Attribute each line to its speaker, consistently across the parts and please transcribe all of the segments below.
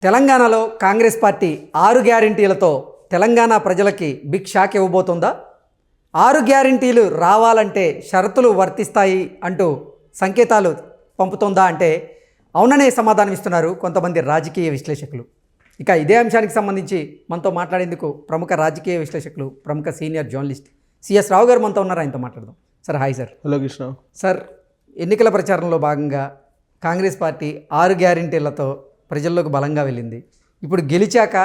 Speaker 1: తెలంగాణలో కాంగ్రెస్ పార్టీ 6 గ్యారెంటీలతో తెలంగాణ ప్రజలకి big shock ఇవ్వబోతుందా? 6 గ్యారెంటీలు రావాలంటే షరతులు వర్తిస్తాయి అంటూ సంకేతాలు పంపుతుందా అంటే అవుననే సమాధానం ఇస్తున్నారు కొంతమంది రాజకీయ విశ్లేషకులు. ఇక ఇదే అంశానికి సంబంధించి మనతో మాట్లాడేందుకు ప్రముఖ రాజకీయ విశ్లేషకులు, ప్రముఖ సీనియర్ జర్నలిస్ట్ సిఎస్ రావు గారు మనతో ఉన్నారు. ఆయనతో మాట్లాడదాం. Sir hi sir.
Speaker 2: Hello Krishna
Speaker 1: sir, ఎన్నికల ప్రచారంలో భాగంగా కాంగ్రెస్ పార్టీ 6 గ్యారెంటీలతో ప్రజల్లోకి బలంగా వెళ్ళింది. ఇప్పుడు గెలిచాక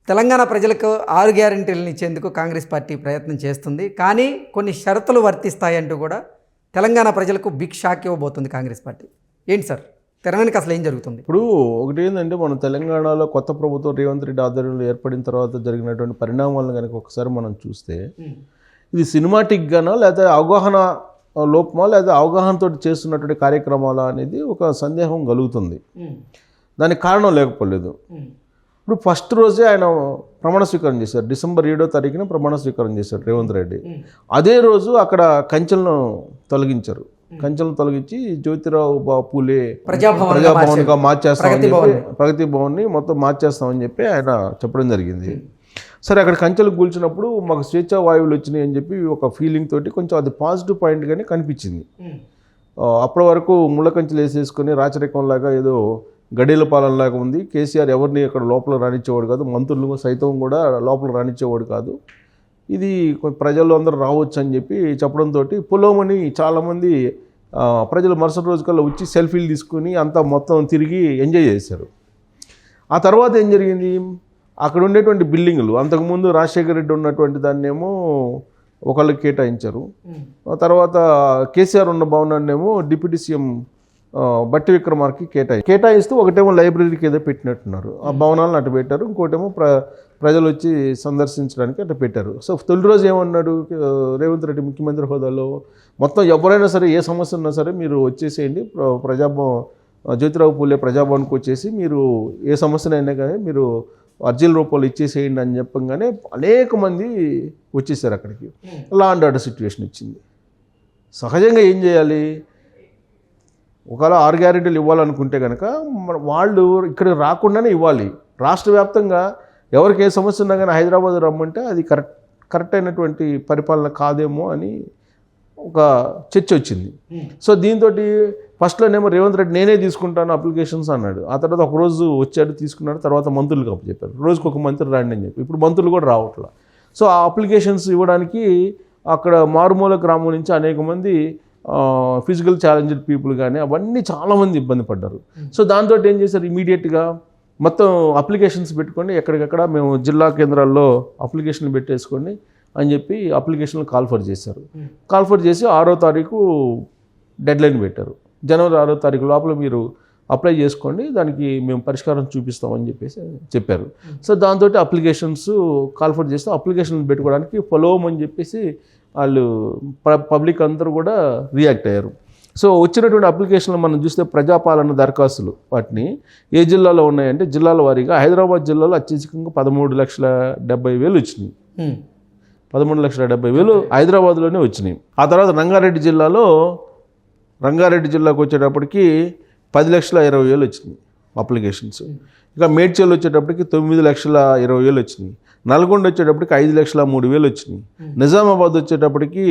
Speaker 1: తెలంగాణ ప్రజలకు 6 గ్యారెంటీలను ఇచ్చేందుకు కాంగ్రెస్ పార్టీ ప్రయత్నం చేస్తుంది. కానీ కొన్ని షరతులు వర్తిస్తాయంటూ కూడా తెలంగాణ ప్రజలకు బిగ్ షాక్ ఇవ్వబోతుంది కాంగ్రెస్ పార్టీ. ఏంటి సార్, తెలంగాణకి అసలు ఏం జరుగుతుంది?
Speaker 2: ఇప్పుడు ఒకటి ఏంటంటే, మన తెలంగాణలో కొత్త ప్రభుత్వం రేవంత్ రెడ్డి ఆధ్వర్యంలో ఏర్పడిన తర్వాత జరిగినటువంటి పరిణామాలను కనుక ఒకసారి మనం చూస్తే, ఇది సినిమాటిక్గానా లేదా అవగాహన లోపమా లేదా అవగాహనతో చేస్తున్నటువంటి కార్యక్రమాలా అనేది ఒక సందేహం కలుగుతుంది. దానికి కారణం లేకపోలేదు. ఇప్పుడు ఫస్ట్ రోజే ఆయన ప్రమాణ స్వీకారం చేశారు. డిసెంబర్ 7వ తారీఖున ప్రమాణ స్వీకారం చేశారు రేవంత్ రెడ్డి. అదే రోజు అక్కడ కంచెలను తొలగించారు. కంచెలను తొలగించి జ్యోతిరావు పూలే ప్రజాభవన్గా మార్చేస్తామని చెప్పి, ప్రగతి భవన్ని మొత్తం మార్చేస్తామని చెప్పి ఆయన చెప్పడం జరిగింది. సరే, అక్కడ కంచెలు కూల్చినప్పుడు మాకు స్వేచ్ఛా వాయువులు వచ్చినాయి అని చెప్పి ఒక ఫీలింగ్ తోటి కొంచెం అది పాజిటివ్ పాయింట్గానే కనిపించింది. అప్పటి వరకు ముళ్ళ కంచెలు వేసేసుకొని రాచరికంలాగా ఏదో గడీల పాలనలాగా ఉంది. కేసీఆర్ ఎవరిని అక్కడ లోపల రానిచ్చేవాడు కాదు, మంత్రులు సైతం కూడా లోపల రానిచ్చేవాడు కాదు. ఇది ప్రజలు అందరూ రావచ్చు అని చెప్పి చెప్పడంతో పొలోమని చాలామంది ప్రజలు మరుసటి రోజు కల్లా వచ్చి సెల్ఫీలు తీసుకుని అంతా మొత్తం తిరిగి ఎంజాయ్ చేశారు. ఆ తర్వాత ఏం జరిగింది, అక్కడ ఉండేటువంటి బిల్డింగులు అంతకుముందు రాజశేఖర రెడ్డి ఉన్నటువంటి దాన్నేమో ఒకళ్ళకి కేటాయించారు. తర్వాత కేసీఆర్ ఉన్న భవనాన్నేమో డిప్యూటీ సీఎం బట్టి విక్రమార్కి కేటాయిస్తూ ఒకటేమో లైబ్రరీకి ఏదో పెట్టినట్టున్నారు. ఆ భవనాలను అటు పెట్టారు, ఇంకోటేమో ప్రజలు వచ్చి సందర్శించడానికి అటు పెట్టారు. సో తొలి రోజు ఏమన్నాడు రేవంత్ రెడ్డి ముఖ్యమంత్రి హోదాలో, మొత్తం ఎవరైనా సరే ఏ సమస్య ఉన్నా సరే మీరు వచ్చేసేయండి, జ్యోతిరావు పూలే ప్రజాభవన్కి వచ్చేసి మీరు ఏ సమస్యనైనా కానీ మీరు అర్జీల రూపాయలు ఇచ్చేసేయండి అని చెప్పగానే అనేక మంది వచ్చేసారు అక్కడికి. లా అండ్ ఆర్డర్ సిచ్యువేషన్ ఇచ్చింది. సహజంగా ఏం చేయాలి, ఒకవేళ 6 గ్యారెంటీలు ఇవ్వాలనుకుంటే కనుక వాళ్ళు ఇక్కడ రాకుండానే ఇవ్వాలి. రాష్ట్ర వ్యాప్తంగా ఎవరికి ఏ సమస్య ఉన్నా కానీ హైదరాబాద్ రమ్మంటే అది కరెక్ట్ అయినటువంటి పరిపాలన కాదేమో అని ఒక చర్చ వచ్చింది. సో దీంతో ఫస్ట్లోనేమో రేవంత్ రెడ్డి నేనే తీసుకుంటాను అప్లికేషన్స్ అన్నాడు. ఆ తర్వాత ఒకరోజు వచ్చాడు, తీసుకున్నాడు. తర్వాత మంత్రులకు అప్పచెప్పారు, రోజుకు ఒక మంత్రి రాండి అని చెప్పి. ఇప్పుడు మంత్రులు కూడా రావట్లా. సో ఆ అప్లికేషన్స్ ఇవ్వడానికి అక్కడ మారుమూల గ్రామం నుంచి అనేక మంది ఫిజికల్ ఛాలెంజ్డ్ పీపుల్ కానీ అవన్నీ చాలామంది ఇబ్బంది పడ్డారు. సో దాంతో ఏం చేశారు, ఇమీడియట్గా మొత్తం అప్లికేషన్స్ పెట్టుకొని ఎక్కడికక్కడ మేము జిల్లా కేంద్రాల్లో అప్లికేషన్లు పెట్టేసుకోండి అని చెప్పి అప్లికేషన్లు కాల్ఫర్ చేశారు. కాల్ఫర్ చేసి 6వ తారీఖు డెడ్లైన్ పెట్టారు. జనవరి 6వ తారీఖు లోపల మీరు అప్లై చేసుకోండి, దానికి మేము పరిష్కారం చూపిస్తామని చెప్పేసి చెప్పారు. సో దాంతో అప్లికేషన్స్ కాల్ఫర్ చేస్తే అప్లికేషన్లు పెట్టుకోవడానికి ఫాలోమని చెప్పేసి వాళ్ళు పబ్లిక్ అందరూ కూడా రియాక్ట్ అయ్యారు. సో వచ్చినటువంటి అప్లికేషన్లు మనం చూస్తే ప్రజాపాలన దరఖాస్తులు వాటిని ఏ జిల్లాలో ఉన్నాయంటే జిల్లాల వారీగా హైదరాబాద్ జిల్లాలో అత్యధికంగా 13,70,000 వచ్చినాయి. 13,70,000 హైదరాబాద్లోనే వచ్చినాయి. ఆ తర్వాత రంగారెడ్డి జిల్లాకు వచ్చేటప్పటికి 10,20,000 వచ్చినాయి అప్లికేషన్స్. ఇక మేడ్చల్ వచ్చేటప్పటికి 9,20,000 వచ్చినాయి. నల్గొండ వచ్చేటప్పటికి 5,03,000 వచ్చినాయి. నిజామాబాద్ వచ్చేటప్పటికి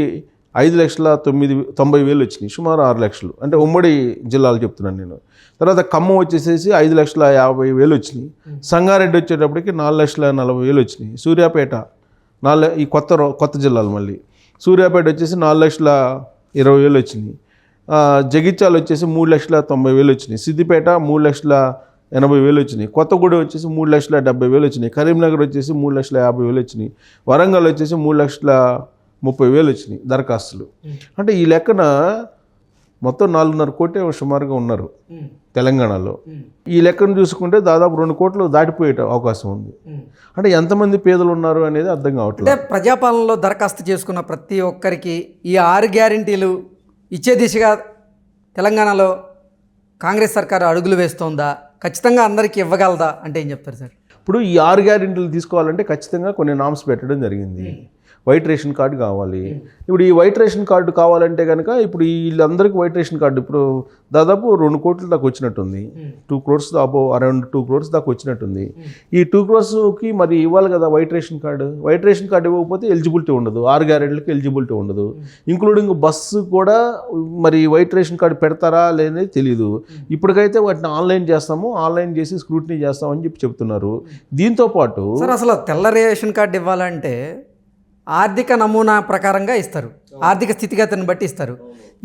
Speaker 2: 5,90,000 వచ్చినాయి, సుమారు 6 లక్షలు. అంటే ఉమ్మడి జిల్లాలు చెప్తున్నాను నేను. తర్వాత ఖమ్మం వచ్చేసేసి 5,50,000 వచ్చినాయి. సంగారెడ్డి వచ్చేటప్పటికి 4,40,000 వచ్చినాయి. సూర్యాపేట ఈ కొత్త జిల్లాలు మళ్ళీ సూర్యాపేట వచ్చేసి 4,20,000 వచ్చినాయి. జగిత్యాల వచ్చేసి 3,90,000 వచ్చినాయి. సిద్దిపేట 3,80,000 వచ్చినాయి. కొత్తగూడెం వచ్చేసి 3,70,000 వచ్చినాయి. కరీంనగర్ వచ్చేసి 3,50,000 వచ్చినాయి. వరంగల్ వచ్చేసి 3,30,000 వచ్చినాయి దరఖాస్తులు. అంటే ఈ లెక్కన మొత్తం 4.5 కోట్ల సుమారుగా ఉన్నారు తెలంగాణలో. ఈ లెక్కను చూసుకుంటే దాదాపు 2 కోట్లు దాటిపోయే అవకాశం ఉంది. అంటే ఎంతమంది పేదలు ఉన్నారు అనేది అర్థం కావట్లేదు.
Speaker 1: అంటే ప్రజాపాలనలో దరఖాస్తు చేసుకున్న ప్రతి ఒక్కరికి ఈ 6 గ్యారెంటీలు ఇచ్చే దిశగా తెలంగాణలో కాంగ్రెస్ సర్కారు అడుగులు వేస్తోందా? ఖచ్చితంగా అందరికీ ఇవ్వగలదా అంటే ఏం చెప్తారు సార్?
Speaker 2: ఇప్పుడు ఈ 6 గ్యారెంటీలు తీసుకోవాలంటే ఖచ్చితంగా కొన్ని నామ్స్ పెట్టడం జరిగింది. వైట్ రేషన్ కార్డు కావాలి. ఇప్పుడు ఈ వైట్ రేషన్ కార్డు కావాలంటే కనుక ఇప్పుడు వీళ్ళందరికీ వైట్ రేషన్ కార్డు ఇప్పుడు దాదాపు 2 కోట్ల దాకా వచ్చినట్టుంది. 2 crores అరౌండ్ 2 crores దాకా వచ్చినట్టుంది. ఈ 2 crores మరి ఇవ్వాలి కదా white ration card. White ration card ఇవ్వకపోతే ఎలిజిబిలిటీ ఉండదు, 6 గ్యారెంటీలకు ఎలిజిబిలిటీ ఉండదు. ఇంక్లూడింగ్ బస్సు కూడా మరి వైట్ రేషన్ కార్డు పెడతారా లేదని తెలియదు. ఇప్పటికైతే వాటిని ఆన్లైన్ చేస్తాము, ఆన్లైన్ చేసి స్క్రూటినీ చేస్తామని చెప్తున్నారు. దీంతో పాటు
Speaker 1: సార్ అసలు తెల్ల రేషన్ కార్డు ఇవ్వాలంటే ఆర్థిక నమూనా ప్రకారంగా ఇస్తారు, ఆర్థిక స్థితిగతిని బట్టి ఇస్తారు.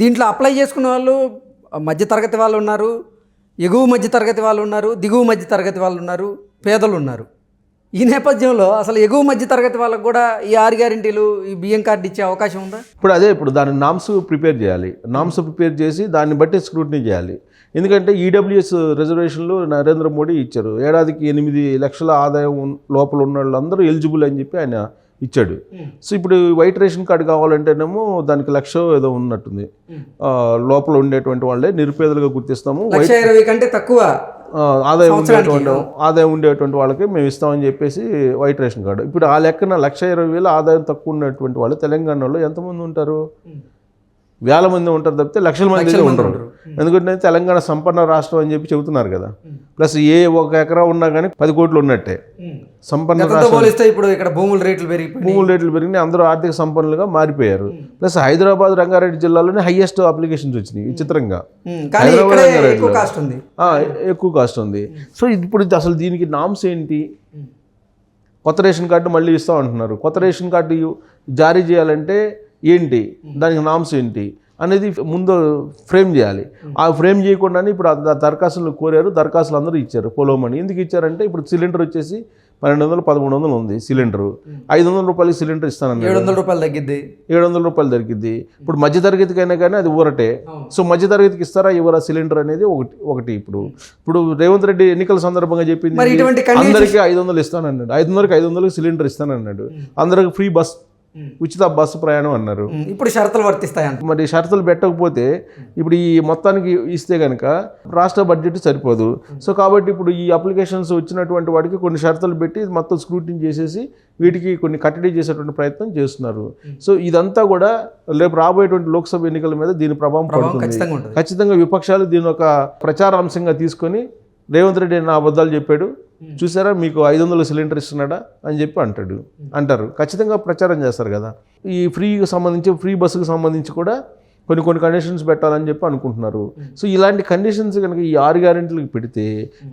Speaker 1: దీంట్లో అప్లై చేసుకునే వాళ్ళు మధ్యతరగతి వాళ్ళు ఉన్నారు, ఎగువ మధ్యతరగతి వాళ్ళు ఉన్నారు, దిగువ మధ్యతరగతి వాళ్ళు ఉన్నారు, పేదలు ఉన్నారు. ఈ నేపథ్యంలో అసలు ఎగువ మధ్యతరగతి వాళ్ళకు కూడా ఈ 6 గ్యారెంటీలు ఈ బియ్యం కార్డు ఇచ్చే అవకాశం ఉందా?
Speaker 2: ఇప్పుడు దాని నామ్స్ ప్రిపేర్ చేయాలి. నామ్స్ ప్రిపేర్ చేసి దాన్ని బట్టి స్క్రూటినీ చేయాలి. ఎందుకంటే ఈడబ్ల్యూఎస్ రిజర్వేషన్లు నరేంద్ర మోడీ ఇచ్చారు. ఏడాదికి 8 లక్షల ఆదాయం లోపల ఉన్న వాళ్ళందరూ ఎలిజిబుల్ అని చెప్పి ఆయన ఇచ్చాడు. సో ఇప్పుడు వైట్ రేషన్ కార్డు కావాలంటేనేమో దానికి 1,00,000 ఏదో ఉన్నట్టుంది. లోపల ఉండేటువంటి వాళ్ళే నిరుపేదలుగా గుర్తిస్తాము,
Speaker 1: 1,20,000 కంటే తక్కువ
Speaker 2: ఆదాయం ఉండేటువంటి వాళ్ళకి మేము ఇస్తామని చెప్పేసి వైట్ రేషన్ కార్డు. ఇప్పుడు ఆ లెక్కన 1,20,000 ఆదాయం తక్కువ ఉన్నటువంటి వాళ్ళు తెలంగాణలో ఎంతమంది ఉంటారు? వేల మంది ఉంటారు తప్పితే లక్షల మంది ఉండరు. ఎందుకంటే తెలంగాణ సంపన్న రాష్ట్రం అని చెప్పి చెబుతున్నారు కదా. ప్లస్ 1 ఎకరా ఉన్నా కానీ 10 కోట్లు ఉన్నట్టే. సంపన్న రాష్ట్రం
Speaker 1: ఇప్పుడు ఇక్కడ భూముల రేట్లు
Speaker 2: పెరిగినాయి, అందరూ ఆర్థిక సంపన్నులుగా మారిపోయారు. ప్లస్ హైదరాబాద్ రంగారెడ్డి జిల్లాలోనే హైయెస్ట్ అప్లికేషన్స్ వచ్చినాయి విచిత్రంగా. హైదరాబాద్ రంగారెడ్డిలో ఎక్కువ కాస్ట్ ఉంది. సో ఇప్పుడు అసలు దీనికి నామ్స్ ఏంటి? కొత్త రేషన్ కార్డు మళ్ళీ ఇస్తాం అంటున్నారు. కొత్త రేషన్ కార్డు జారీ చేయాలంటే ఏంటి, దానికి నామ్స్ ఏంటి అనేది ముందు ఫ్రేమ్ చేయాలి. ఆ ఫ్రేమ్ చేయకుండానే ఇప్పుడు దరఖాస్తులు కోరారు, దరఖాస్తులు అందరూ ఇచ్చారు. పొలవమని ఎందుకు ఇచ్చారంటే ఇప్పుడు సిలిండర్ వచ్చేసి 1,200 1,300 ఉంది సిలిండరు. 500 రూపాయలకి సిలిండర్ ఇస్తానన్నారు.
Speaker 1: 700 రూపాయలు తగ్గిద్ది,
Speaker 2: 700 రూపాయలు తగ్గిద్ది. ఇప్పుడు మధ్యతరగతికైనా కానీ అది ఊరటే. సో మధ్యతరగతికి ఇస్తారా ఇవ్వరా సిలిండర్ అనేది ఒకటి. ఇప్పుడు రేవంత్ రెడ్డి ఎన్నికల సందర్భంగా చెప్పింది అందరికీ 500 ఇస్తానన్నాడు. 500కి 500 సిలిండర్ ఇస్తానన్నాడు. అందరికి ఫ్రీ ఉచిత బస్సు ప్రయాణం అన్నారు.
Speaker 1: ఇప్పుడు షరతులు వర్తిస్తాయంట.
Speaker 2: మరి షరతులు పెట్టకపోతే ఇప్పుడు ఈ మొత్తానికి ఇస్తే కనుక రాష్ట్ర బడ్జెట్ సరిపోదు. సో కాబట్టి ఇప్పుడు ఈ అప్లికేషన్స్ వచ్చినటువంటి వాటికి కొన్ని షరతులు పెట్టి మొత్తం స్క్రూటినీ చేసేసి వీటికి కొన్ని కట్టడి చేసేటువంటి ప్రయత్నం చేస్తున్నారు. సో ఇదంతా కూడా రేపు రాబోయేటువంటి లోక్సభ ఎన్నికల మీద దీని ప్రభావం పడుతుంది. ఖచ్చితంగా విపక్షాలు దీని ఒక ప్రచారాంశంగా తీసుకొని రేవంత్ రెడ్డి నా అబద్ధాలు చెప్పాడు, చూసారా మీకు 500 సిలిండర్ ఇస్తున్నాడా అని చెప్పి అంటారు. ఖచ్చితంగా ప్రచారం చేస్తారు కదా. ఈ ఫ్రీ బస్సుకు సంబంధించి కూడా కొన్ని కండిషన్స్ పెట్టాలని చెప్పి అనుకుంటున్నారు. సో ఇలాంటి కండిషన్స్ కనుక ఈ 6 గ్యారెంటీలకు పెడితే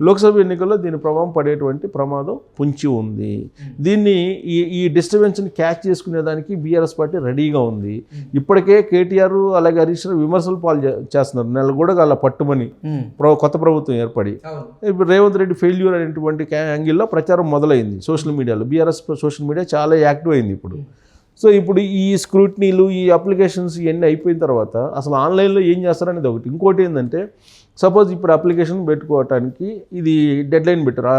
Speaker 2: లోక్సభ ఎన్నికల్లో దీని ప్రభావం పడేటువంటి ప్రమాదం పొంచి ఉంది. దీన్ని ఈ డిస్టర్బెన్స్ని క్యాచ్ చేసుకునేదానికి బీఆర్ఎస్ పార్టీ రెడీగా ఉంది. ఇప్పటికే కేటీఆర్ అలాగే హరీష్ రావు విమర్శలు చేస్తున్నారు. నెల కూడా అలా పట్టుమని కొత్త ప్రభుత్వం ఏర్పడి ఇప్పుడు రేవంత్ రెడ్డి ఫెయిల్యూర్ అనేటువంటి యాంగిల్లో ప్రచారం మొదలైంది సోషల్ మీడియాలో. బీఆర్ఎస్ సోషల్ మీడియా చాలా యాక్టివ్ అయింది ఇప్పుడు. సో ఇప్పుడు ఈ స్క్రూటినీలు ఈ అప్లికేషన్స్ ఇవన్నీ అయిపోయిన తర్వాత అసలు ఆన్లైన్లో ఏం చేస్తారనేది ఒకటి. ఇంకోటి ఏంటంటే సపోజ్ ఇప్పుడు అప్లికేషన్ పెట్టుకోవటానికి ఇది డెడ్లైన్ పెట్టారు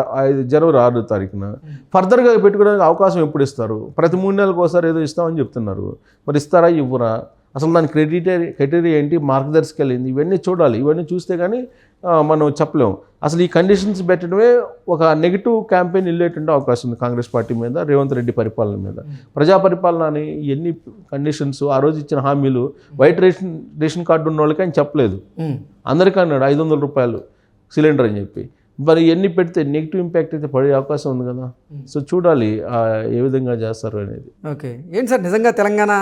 Speaker 2: జనవరి 6వ తారీఖున. ఫర్దర్గా పెట్టుకోవడానికి అవకాశం ఎప్పుడు ఇస్తారు? ప్రతి 3 నెలలకు ఒకసారి ఏదో ఇస్తామని చెప్తున్నారు. మరి ఇస్తారా ఇవ్వరా? అసలు దాని క్రైటీరియా ఏంటి, మార్గదర్శకాలు ఏంటి, ఇవన్నీ చూడాలి. ఇవన్నీ చూస్తే కానీ మనం చెప్పలేము. అసలు ఈ కండిషన్స్ పెట్టడమే ఒక నెగిటివ్ క్యాంపెయిన్ వెళ్ళేటువంటి అవకాశం ఉంది కాంగ్రెస్ పార్టీ మీద, రేవంత్ రెడ్డి పరిపాలన మీద. ప్రజా పరిపాలన అని ఎన్ని కండిషన్స్ ఆ రోజు ఇచ్చిన హామీలు వైట్ రేషన్ కార్డు ఉన్న వాళ్ళకి ఆయన చెప్పలేదు. అందరికీ అన్నాడు 500 రూపాయలు సిలిండర్ అని చెప్పి. మరి ఎన్ని పెడితే నెగిటివ్ ఇంపాక్ట్ అయితే పడే అవకాశం ఉంది కదా. సో చూడాలి ఏ విధంగా చేస్తారు అనేది.
Speaker 1: ఓకే, ఏంటి సార్ నిజంగా తెలంగాణ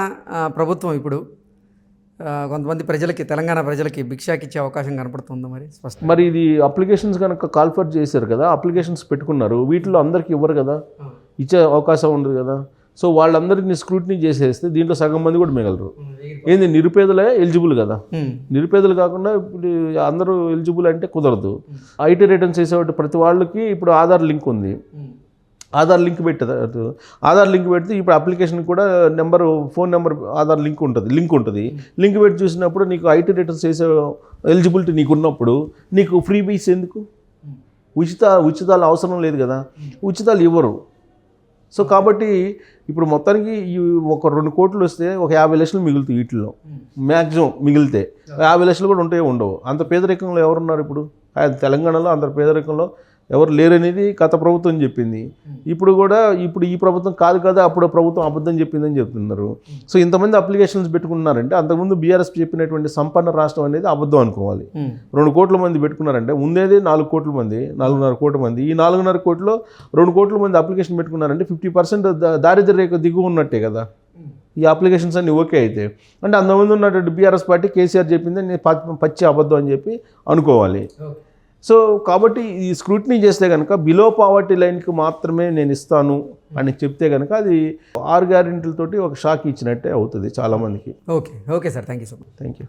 Speaker 1: ప్రభుత్వం ఇప్పుడు కొంతమంది తెలంగాణ ప్రజలకి భిక్షాకి ఇచ్చే అవకాశం కనపడుతుందా?
Speaker 2: మరి ఇది అప్లికేషన్స్ కనుక కాల్ఫర్ చేశారు కదా, అప్లికేషన్స్ పెట్టుకున్నారు, వీటిలో అందరికీ ఇవ్వరు కదా, ఇచ్చే అవకాశం ఉండదు కదా. సో వాళ్ళందరినీ స్క్రూటినీ చేసేస్తే దీంట్లో సగం మంది కూడా మిగలరు. ఏంది నిరుపేదలే ఎలిజిబుల్ కదా. నిరుపేదలు కాకుండా ఇప్పుడు అందరూ ఎలిజిబుల్ అంటే కుదరదు. ఐటీ రిటర్న్స్ చేసేవాటి ప్రతి వాళ్ళకి ఇప్పుడు ఆధార్ లింక్ ఉంది. ఆధార్ లింక్ పెడితే ఇప్పుడు అప్లికేషన్ కూడా ఫోన్ నెంబర్ ఆధార్ లింక్ ఉంటుంది. లింక్ పెట్టి చూసినప్పుడు నీకు ఐటీ రిటర్న్స్ చేసే ఎలిజిబిలిటీ నీకు ఉన్నప్పుడు నీకు ఫ్రీ బీస్ ఎందుకు? ఉచితాలు అవసరం లేదు కదా, ఉచితాలు ఇవ్వరు. సో కాబట్టి ఇప్పుడు మొత్తానికి ఒక 2 కోట్లు వస్తే ఒక 50 లక్షలు మిగులుతాయి. వీటిల్లో మ్యాక్సిమం మిగిలితే 50 లక్షలు కూడా ఉండవు. అంత పేదరికంలో ఎవరున్నారు ఇప్పుడు తెలంగాణలో? అంత పేదరికంలో ఎవరు లేరనేది గత ప్రభుత్వం చెప్పింది. ఇప్పుడు కూడా ఈ ప్రభుత్వం కాదు కదా, అప్పుడు ప్రభుత్వం అబద్ధం చెప్పిందని చెప్తున్నారు. సో ఇంతమంది అప్లికేషన్స్ పెట్టుకున్నారంటే అంతకుముందు బీఆర్ఎస్ చెప్పినటువంటి సంపన్న రాష్ట్రం అనేది అబద్ధం అనుకోవాలి. 2 కోట్ల మంది పెట్టుకున్నారంటే ఉండేది 4 కోట్ల మంది, 4.5 కోట్ల మంది. ఈ 4.5 కోట్లో 2 కోట్ల మంది అప్లికేషన్ పెట్టుకున్నారంటే 50% దారిద్ర్య రేఖ దిగువ ఉన్నట్టే కదా ఈ అప్లికేషన్స్ అన్ని ఓకే అయితే. అంటే అంతమంది ఉన్నటువంటి బీఆర్ఎస్ పార్టీ కేసీఆర్ చెప్పింది నేను పచ్చి అబద్ధం అని చెప్పి అనుకోవాలి. సో కాబట్టి ఈ స్క్రూటినీ చేస్తే కనుక బిలో పావర్టీ లైన్కి మాత్రమే నేను ఇస్తాను అని చెప్తే కనుక అది 6 గ్యారెంటీలతోటి ఒక షాక్ ఇచ్చినట్టే అవుతుంది చాలామందికి.
Speaker 1: Okay sir, thank you so much.
Speaker 2: Thank you.